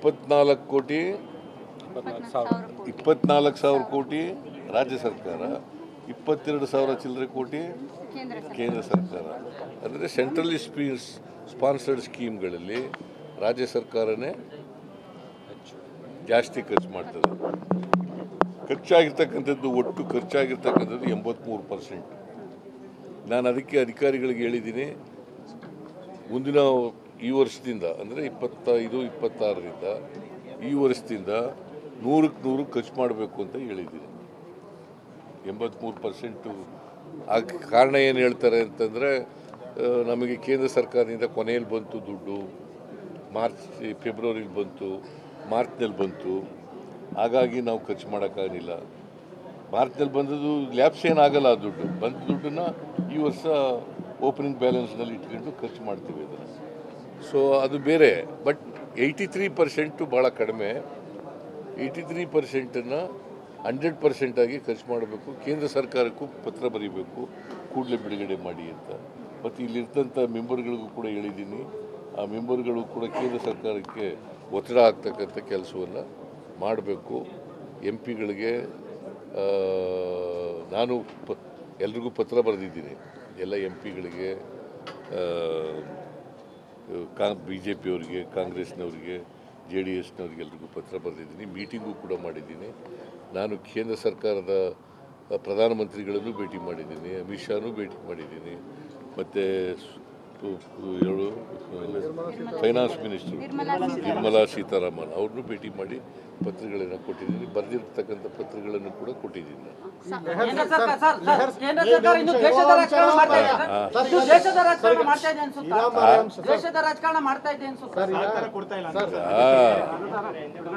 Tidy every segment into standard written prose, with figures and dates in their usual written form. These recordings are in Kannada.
24 ಕೋಟಿ 24,000 ಕೋಟಿ ರಾಜ್ಯ ಸರ್ಕಾರ, 22,000 ಚಿಲ್ಲರೆ ಕೋಟಿ ಕೇಂದ್ರ ಸರ್ಕಾರ. ಅಂದರೆ ಸೆಂಟ್ರಲಿ ಸ್ಪಾನ್ಸರ್ಡ್ ಸ್ಕೀಮ್ಗಳಲ್ಲಿ ರಾಜ್ಯ ಸರ್ಕಾರನೇ ಜಾಸ್ತಿ ಖರ್ಚು ಮಾಡ್ತದೆ. ಖರ್ಚಾಗಿರ್ತಕ್ಕಂಥದ್ದು ಒಟ್ಟು ಖರ್ಚಾಗಿರ್ತಕ್ಕಂಥದ್ದು 83%. ನಾನು ಅದಕ್ಕೆ ಅಧಿಕಾರಿಗಳಿಗೆ ಹೇಳಿದ್ದೀನಿ, ಮುಂದಿನ ಈ ವರ್ಷದಿಂದ ಅಂದರೆ 25-26ರಿಂದ ಈ ವರ್ಷದಿಂದ 100% ಖರ್ಚು ಮಾಡಬೇಕು ಅಂತ ಹೇಳಿದ್ದೀನಿ. 83%. ಆ ಕಾರಣ ಏನು ಹೇಳ್ತಾರೆ ಅಂತಂದರೆ, ನಮಗೆ ಕೇಂದ್ರ ಸರ್ಕಾರದಿಂದ ಕೊನೆಯಲ್ಲಿ ಬಂತು ದುಡ್ಡು, ಫೆಬ್ರವರಿಲಿ ಬಂತು, ಮಾರ್ಚ್ನಲ್ಲಿ ಬಂತು, ಹಾಗಾಗಿ ನಾವು ಖರ್ಚು ಮಾಡೋಕ್ಕಾಗಲಿಲ್ಲ. ಮಾರ್ಚ್ನಲ್ಲಿ ಬಂದದ್ದು ಲ್ಯಾಬ್ಸ್ ಏನಾಗಲ್ಲ, ಆ ದುಡ್ಡು ಬಂದ ದುಡ್ಡನ್ನು ಈ ವರ್ಷ ಓಪನಿಂಗ್ ಬ್ಯಾಲೆನ್ಸ್ನಲ್ಲಿ ಇಟ್ಕೊಂಡು ಖರ್ಚು ಮಾಡ್ತೀವಿ ಅದನ್ನು. ಸೊ ಅದು ಬೇರೆ. ಬಟ್ 83% ಭಾಳ ಕಡಿಮೆ. 83%ನ್ನು 100% ಆಗಿ ಖರ್ಚು ಮಾಡಬೇಕು. ಕೇಂದ್ರ ಸರ್ಕಾರಕ್ಕೂ ಪತ್ರ ಬರೀಬೇಕು, ಕೂಡಲೇ ಬಿಡುಗಡೆ ಮಾಡಿ ಅಂತ. ಮತ್ತು ಇಲ್ಲಿರ್ತಂಥ ಮೆಂಬರ್ಗಳಿಗೂ ಕೂಡ ಹೇಳಿದ್ದೀನಿ. ಆ ಮೆಂಬರ್ಗಳು ಕೂಡ ಕೇಂದ್ರ ಸರ್ಕಾರಕ್ಕೆ ಒತ್ತಡ ಆಗ್ತಕ್ಕಂಥ ಕೆಲಸವನ್ನು ಮಾಡಬೇಕು. ಎಂ ಪಿಗಳಿಗೆ ನಾನು ಎಲ್ರಿಗೂ ಪತ್ರ ಬರೆದಿದ್ದೀನಿ, ಎಲ್ಲ ಎಂ ಪಿಗಳಿಗೆ, BJP ಅವರಿಗೆ, ಕಾಂಗ್ರೆಸ್ನವರಿಗೆ, JDSನವ್ರಿಗೆ ಎಲ್ರಿಗೂ ಪತ್ರ ಬರೆದಿದ್ದೀನಿ. ಮೀಟಿಂಗು ಕೂಡ ಮಾಡಿದ್ದೀನಿ. ನಾನು ಕೇಂದ್ರ ಸರ್ಕಾರದ ಪ್ರಧಾನಮಂತ್ರಿಗಳನ್ನು ಭೇಟಿ ಮಾಡಿದ್ದೀನಿ, ಅಮಿತ್ ಶಾನೂ ಭೇಟಿ ಮಾಡಿದ್ದೀನಿ, ಮತ್ತು ಫೈನಾನ್ಸ್ ಮಿನಿಸ್ಟರ್ ನಿರ್ಮಲಾ ಸೀತಾರಾಮನ್ ಅವ್ರನ್ನೂ ಭೇಟಿ ಮಾಡಿ ಪತ್ರಗಳನ್ನು ಕೊಟ್ಟಿದ್ದೀನಿ. ಬರೆದಿರ್ತಕ್ಕಂಥ ಪತ್ರಗಳನ್ನು ಕೂಡ ಕೊಟ್ಟಿದ್ದೀನಿ.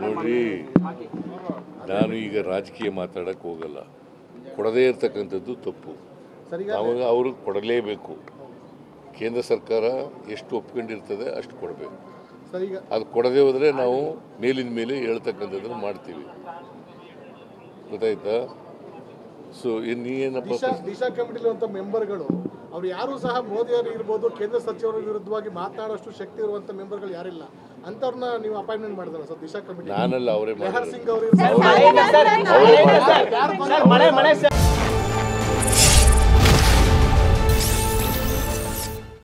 ನೋಡ್ರಿ, ನಾನು ಈಗ ರಾಜಕೀಯ ಮಾತಾಡಕ್ಕೆ ಹೋಗಲ್ಲ. ಕೊಡದೇ ಇರ್ತಕ್ಕಂಥದ್ದು ತಪ್ಪು. ಅವಾಗ ಅವರು ಕೊಡಲೇಬೇಕು. ಕೇಂದ್ರ ಸರ್ಕಾರ ಎಷ್ಟು ಒಪ್ಕೊಂಡಿರ್ತದೆ ಅಷ್ಟು ಕೊಡಬೇಕು. ಅದು ಕೊಡದೇ ಹೋದರೆ ನಾವು ಮೇಲಿನ ಮೇಲೆ ಹೇಳ್ತಕ್ಕಂಥದ್ದನ್ನು ಮಾಡ್ತೀವಿ. ಗೊತ್ತಾಯ್ತಾ? ಸೊ ನೀನಪ್ಪ, ದಿಶಾ ಕಮಿಟಿಲಿರುವಂಥ ಮೆಂಬರ್ಗಳು ಅವ್ರು ಯಾರು ಸಹ ಮೋದಿಯವರು ಇರ್ಬೋದು, ಕೇಂದ್ರ ಸಚಿವರ ವಿರುದ್ಧವಾಗಿ ಮಾತನಾಡೋಷ್ಟು ಶಕ್ತಿ ಇರುವಂಥ ಮೆಂಬರ್ಗಳು ಯಾರಿಲ್ಲ. ಅಂಥವ್ರನ್ನ ನೀವು ಅಪಾಯಿಂಟ್ಮೆಂಟ್ ಮಾಡಿದಾರ ಸರ್ ದಿಶಾ ಕಮಿಟಿ? ನಾನಲ್ಲ, ಅವರೇ ಲೆಹರ್ ಸಿಂಗ್ ಅವರು